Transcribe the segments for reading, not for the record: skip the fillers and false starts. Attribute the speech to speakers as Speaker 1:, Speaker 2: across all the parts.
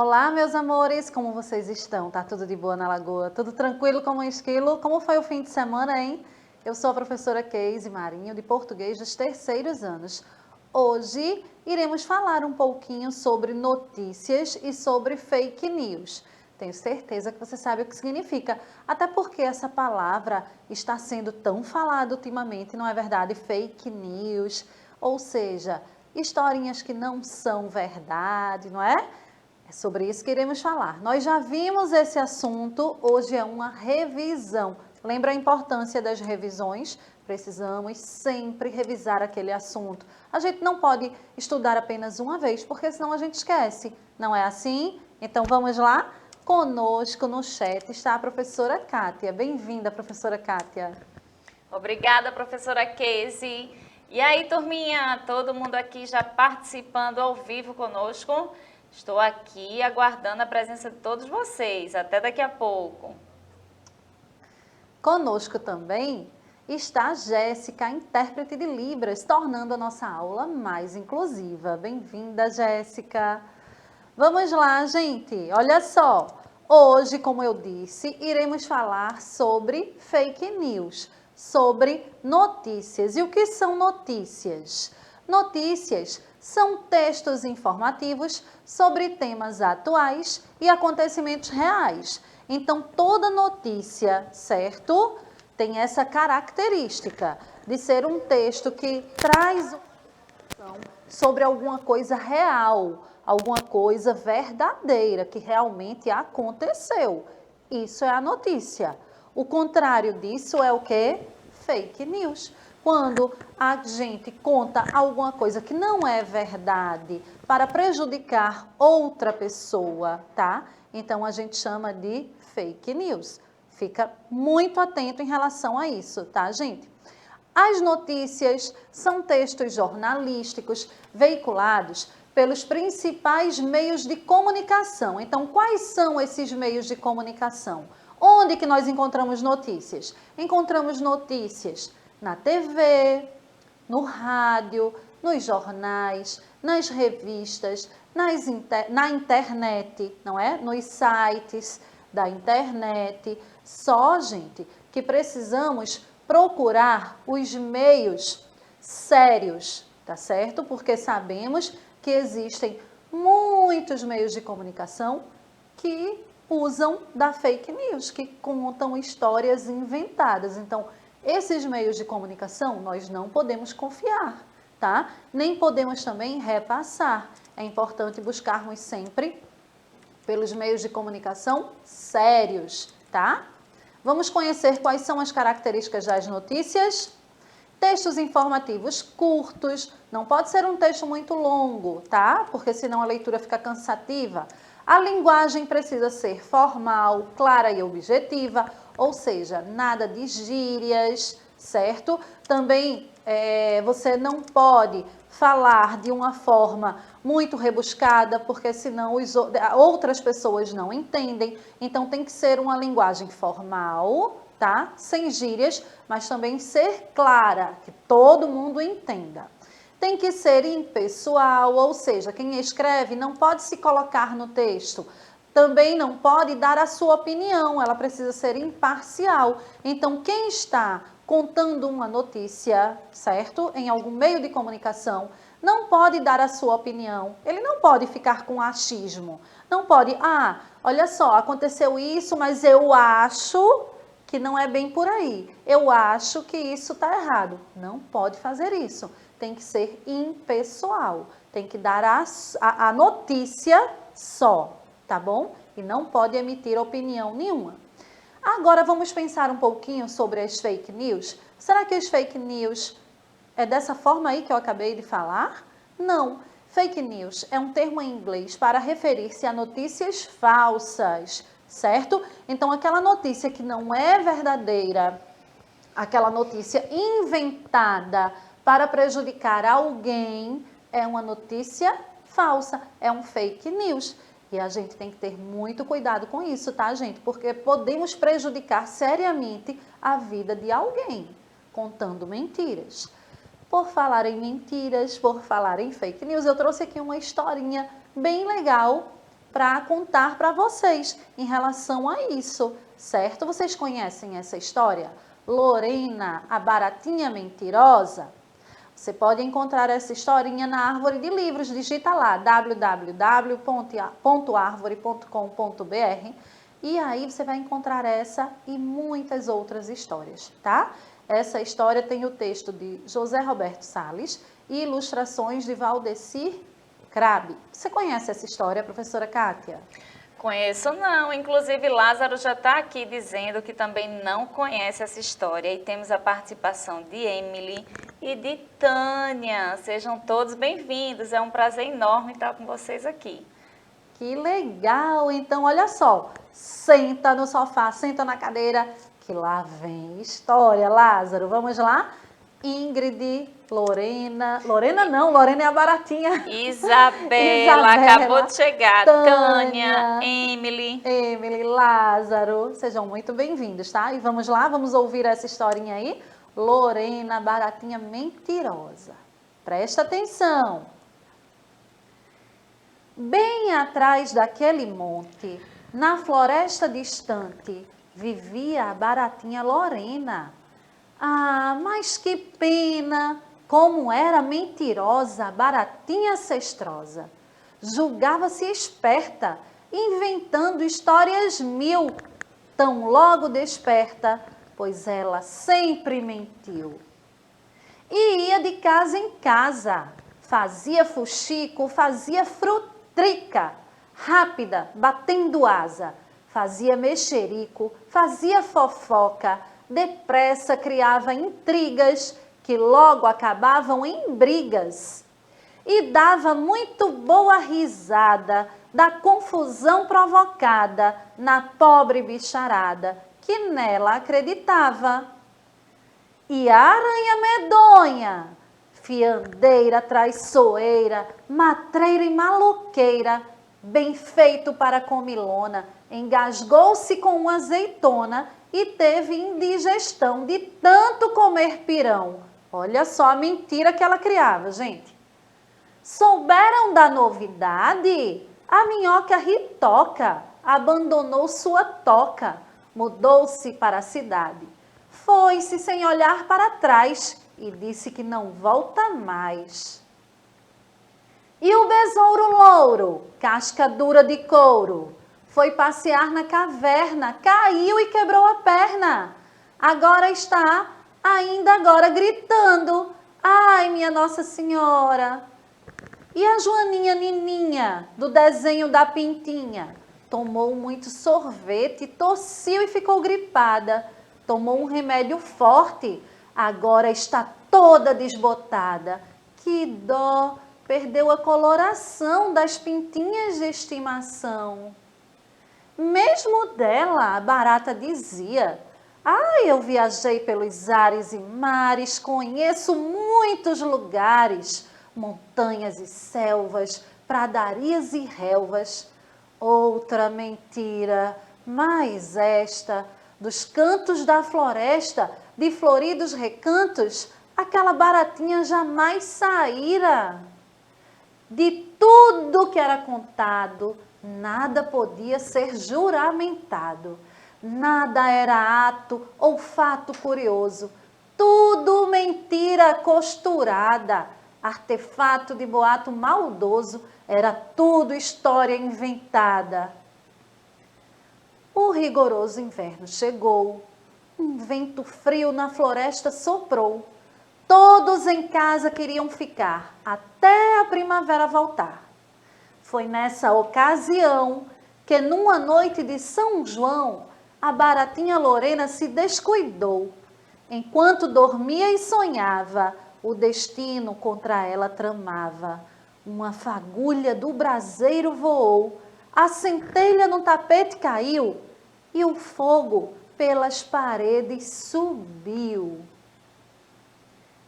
Speaker 1: Olá, meus amores, como vocês estão? Tá tudo de boa na Lagoa? Tudo tranquilo como um esquilo? Como foi o fim de semana, hein? Eu sou a professora Keise Marinho, de Português dos terceiros anos. Hoje iremos falar um pouquinho sobre notícias e sobre fake news. Tenho certeza que você sabe o que significa, até porque essa palavra está sendo tão falada ultimamente, não é verdade? Fake news, ou seja, historinhas que não são verdade, não é? É sobre isso que iremos falar. Nós já vimos esse assunto, hoje é uma revisão. Lembra a importância das revisões? Precisamos sempre revisar aquele assunto. A gente não pode estudar apenas uma vez, porque senão a gente esquece. Não é assim? Então vamos lá? Conosco no chat está a professora Kátia. Bem-vinda, professora Kátia.
Speaker 2: Obrigada, professora Keise. E aí, turminha, todo mundo aqui já participando ao vivo conosco? Estou aqui aguardando a presença de todos vocês. Até daqui a pouco.
Speaker 1: Conosco também está a Jéssica, intérprete de Libras, tornando a nossa aula mais inclusiva. Bem-vinda, Jéssica. Vamos lá, gente. Olha só. Hoje, como eu disse, iremos falar sobre fake news, sobre notícias. E o que são notícias? Notícias são textos informativos sobre temas atuais e acontecimentos reais. Então, toda notícia, certo? Tem essa característica de ser um texto que traz informação sobre alguma coisa real, alguma coisa verdadeira, que realmente aconteceu. Isso é a notícia. O contrário disso é o quê? Fake news. Quando a gente conta alguma coisa que não é verdade para prejudicar outra pessoa, tá? Então a gente chama de fake news. Fica muito atento em relação a isso, tá, gente? As notícias são textos jornalísticos veiculados pelos principais meios de comunicação. Então, quais são esses meios de comunicação? Onde que nós encontramos notícias? Encontramos notícias na TV, no rádio, nos jornais, nas revistas, na internet, não é? Nos sites da internet. Só, gente, que precisamos procurar os meios sérios, tá certo? Porque sabemos que existem muitos meios de comunicação que usam da fake news, que contam histórias inventadas. Então, esses meios de comunicação nós não podemos confiar, tá? Nem podemos também repassar. É importante buscarmos sempre pelos meios de comunicação sérios, tá? Vamos conhecer quais são as características das notícias. Textos informativos curtos, não pode ser um texto muito longo, tá? Porque senão a leitura fica cansativa. A linguagem precisa ser formal, clara e objetiva, ou seja, nada de gírias, certo? Também você não pode falar de uma forma muito rebuscada, porque senão outras pessoas não entendem. Então tem que ser uma linguagem formal, tá? Sem gírias, mas também ser clara, que todo mundo entenda. Tem que ser impessoal, ou seja, quem escreve não pode se colocar no texto. Também não pode dar a sua opinião, ela precisa ser imparcial. Então, quem está contando uma notícia, certo? Em algum meio de comunicação, não pode dar a sua opinião. Ele não pode ficar com achismo. Não pode, olha só, aconteceu isso, mas eu acho que não é bem por aí. Eu acho que isso está errado. Não pode fazer isso. Tem que ser impessoal. Tem que dar a notícia só, tá bom? E não pode emitir opinião nenhuma. Agora vamos pensar um pouquinho sobre as fake news. Será que as fake news é dessa forma aí que eu acabei de falar? Não. Fake news é um termo em inglês para referir-se a notícias falsas, certo? Então, aquela notícia que não é verdadeira, aquela notícia inventada para prejudicar alguém, é uma notícia falsa, é um fake news. E a gente tem que ter muito cuidado com isso, tá, gente? Porque podemos prejudicar seriamente a vida de alguém contando mentiras. Por falar em mentiras, por falar em fake news, eu trouxe aqui uma historinha bem legal para contar para vocês em relação a isso, certo? Vocês conhecem essa história? Lorena, a baratinha mentirosa? Você pode encontrar essa historinha na Árvore de Livros, digita lá www.arvore.com.br e aí você vai encontrar essa e muitas outras histórias, tá? Essa história tem o texto de José Roberto Salles e ilustrações de Valdecir Crabe. Você conhece essa história, professora Kátia?
Speaker 2: Conheço não, inclusive Lázaro já está aqui dizendo que também não conhece essa história. E temos a participação de Emily e de Tânia. Sejam todos bem-vindos, é um prazer enorme estar com vocês aqui.
Speaker 1: Que legal! Então, olha só, senta no sofá, senta na cadeira, que lá vem história, Lázaro. Vamos lá? Ingrid, Lorena é a baratinha.
Speaker 2: Isabela acabou de chegar, Tânia, Emily,
Speaker 1: Lázaro, sejam muito bem-vindos, tá? E vamos lá, vamos ouvir essa historinha aí? Lorena, baratinha mentirosa. Presta atenção. Bem atrás daquele monte, na floresta distante, vivia a baratinha Lorena. Ah, mas que pena! Como era mentirosa a baratinha cestrosa. Julgava-se esperta, inventando histórias mil. Tão logo desperta, pois ela sempre mentiu. E ia de casa em casa, fazia fuxico, fazia frutrica, rápida, batendo asa, fazia mexerico, fazia fofoca, depressa criava intrigas que logo acabavam em brigas. E dava muito boa risada da confusão provocada na pobre bicharada que nela acreditava. E a aranha medonha, fiandeira, traiçoeira, matreira e maloqueira, bem feito para comilona, engasgou-se com uma azeitona e teve indigestão de tanto comer pirão. Olha só a mentira que ela criava, gente. Souberam da novidade? A minhoca ritoca abandonou sua toca, mudou-se para a cidade. Foi-se sem olhar para trás e disse que não volta mais. E o besouro louro, casca dura de couro, foi passear na caverna, caiu e quebrou a perna. Agora está, ainda agora, gritando. Ai, minha Nossa Senhora! E a Joaninha Nininha, do desenho da Pintinha, tomou muito sorvete, tossiu e ficou gripada. Tomou um remédio forte, agora está toda desbotada. Que dó! Perdeu a coloração das pintinhas de estimação. Mesmo dela, a barata dizia: ai, eu viajei pelos ares e mares, conheço muitos lugares, montanhas e selvas, pradarias e relvas. Outra mentira, mas esta, dos cantos da floresta, de floridos recantos, aquela baratinha jamais saíra. De tudo que era contado, nada podia ser juramentado. Nada era ato ou fato curioso. Tudo mentira costurada. Artefato de boato maldoso. Era tudo história inventada. O rigoroso inverno chegou. Um vento frio na floresta soprou. Todos em casa queriam ficar até a primavera voltar. Foi nessa ocasião que numa noite de São João, a baratinha Lorena se descuidou. Enquanto dormia e sonhava, o destino contra ela tramava. Uma fagulha do braseiro voou, a centelha no tapete caiu e o fogo pelas paredes subiu.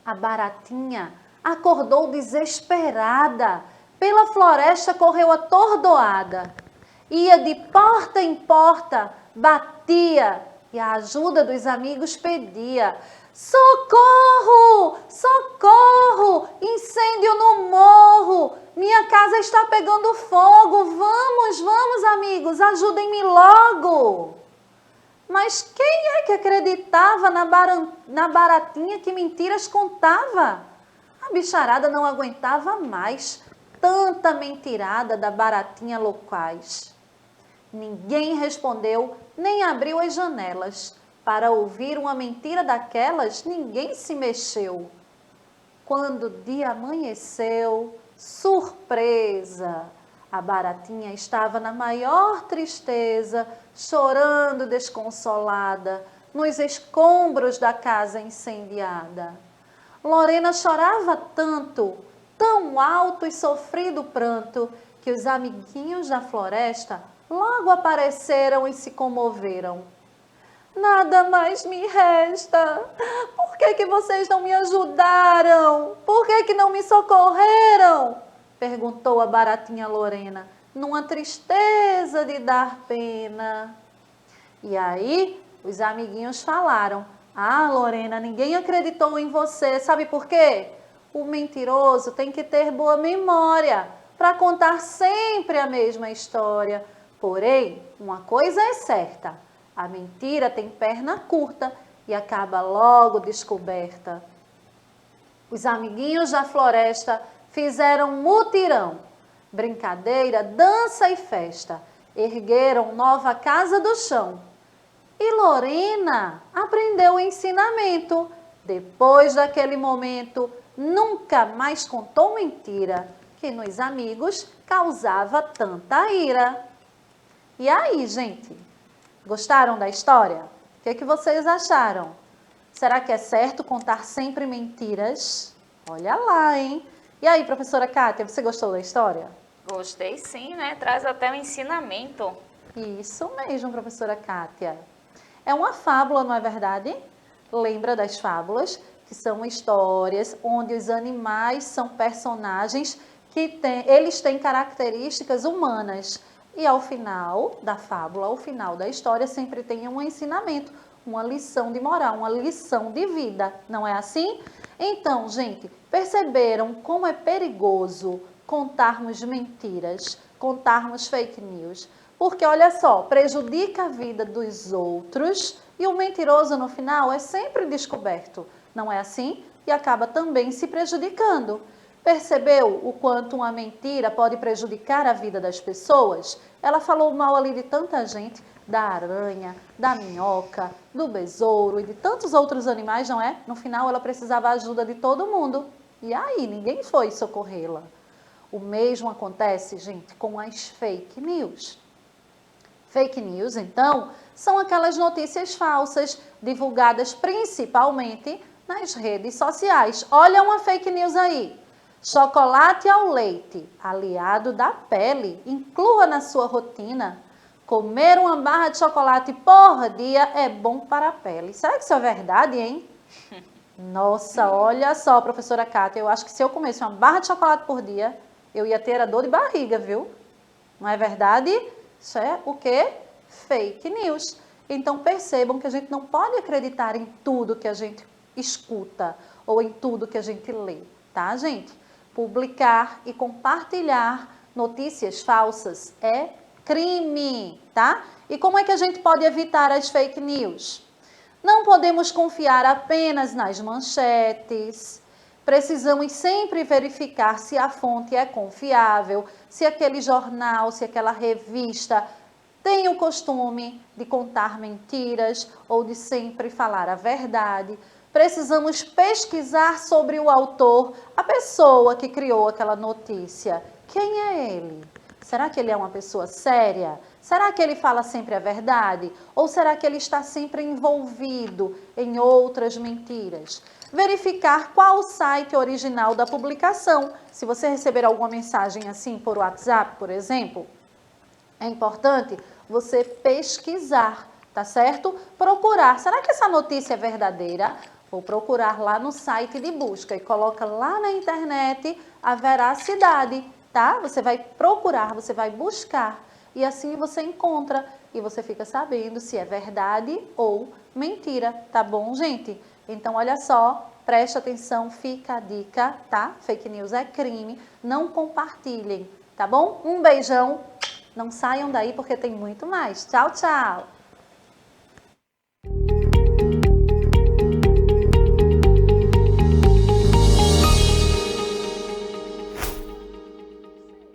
Speaker 1: A baratinha acordou desesperada, pela floresta correu atordoada. Ia de porta em porta, batia, e a ajuda dos amigos pedia: socorro! Socorro! Incêndio no morro! Minha casa está pegando fogo! Vamos, vamos, amigos, ajudem-me logo! Mas quem é que acreditava na baratinha que mentiras contava? A bicharada não aguentava mais tanta mentirada da baratinha loquaz. Ninguém respondeu, nem abriu as janelas. Para ouvir uma mentira daquelas, ninguém se mexeu. Quando o dia amanheceu, surpresa! A baratinha estava na maior tristeza, chorando desconsolada, nos escombros da casa incendiada. Lorena chorava tanto, tão alto e sofrido pranto, que os amiguinhos da floresta logo apareceram e se comoveram. Nada mais me resta. Por que vocês não me ajudaram? Por que não me socorreram? Perguntou a baratinha Lorena, numa tristeza de dar pena. E aí, os amiguinhos falaram: ah, Lorena, ninguém acreditou em você. Sabe por quê? O mentiroso tem que ter boa memória para contar sempre a mesma história. Porém, uma coisa é certa: a mentira tem perna curta e acaba logo descoberta. Os amiguinhos da floresta fizeram mutirão, brincadeira, dança e festa. Ergueram nova casa do chão. E Lorena aprendeu o ensinamento. Depois daquele momento, nunca mais contou mentira, que nos amigos causava tanta ira. E aí, gente? Gostaram da história? O que vocês acharam? Será que é certo contar sempre mentiras? Olha lá, hein? E aí, professora Kátia, você gostou da história?
Speaker 2: Gostei sim, né? Traz até um ensinamento.
Speaker 1: Isso mesmo, professora Kátia. É uma fábula, não é verdade? Lembra das fábulas? Que são histórias onde os animais são personagens que eles têm características humanas. E ao final da fábula, ao final da história, sempre tem um ensinamento, uma lição de moral, uma lição de vida. Não é assim? Então, gente, perceberam como é perigoso contarmos mentiras, contarmos fake news? Porque, olha só, prejudica a vida dos outros e o mentiroso, no final, é sempre descoberto. Não é assim? E acaba também se prejudicando. Percebeu o quanto uma mentira pode prejudicar a vida das pessoas? Ela falou mal ali de tanta gente, da aranha, da minhoca, do besouro e de tantos outros animais, não é? No final, ela precisava da ajuda de todo mundo. E aí, ninguém foi socorrê-la. O mesmo acontece, gente, com as fake news. Fake news, então, são aquelas notícias falsas divulgadas principalmente nas redes sociais. Olha uma fake news aí. Chocolate ao leite, aliado da pele. Inclua na sua rotina. Comer uma barra de chocolate por dia é bom para a pele. Será que isso é verdade, hein? Nossa, olha só, professora Kátia, eu acho que se eu comesse uma barra de chocolate por dia, eu ia ter a dor de barriga, viu? Não é verdade? Isso é o quê? Fake news. Então percebam que a gente não pode acreditar em tudo que a gente escuta ou em tudo que a gente lê, tá, gente? Publicar e compartilhar notícias falsas é crime, tá? E como é que a gente pode evitar as fake news? Não podemos confiar apenas nas manchetes. Precisamos sempre verificar se a fonte é confiável, se aquele jornal, se aquela revista tem o costume de contar mentiras ou de sempre falar a verdade. Precisamos pesquisar sobre o autor, a pessoa que criou aquela notícia. Quem é ele? Será que ele é uma pessoa séria? Será que ele fala sempre a verdade? Ou será que ele está sempre envolvido em outras mentiras? Verificar qual o site original da publicação. Se você receber alguma mensagem assim por WhatsApp, por exemplo, é importante você pesquisar, tá certo? Procurar. Será que essa notícia é verdadeira? Vou procurar lá no site de busca e coloca lá na internet a veracidade, tá? Você vai procurar, você vai buscar e assim você encontra e você fica sabendo se é verdade ou mentira, tá bom, gente? Então, olha só, preste atenção, fica a dica, tá? Fake news é crime, não compartilhem, tá bom? Um beijão, não saiam daí porque tem muito mais. Tchau, tchau!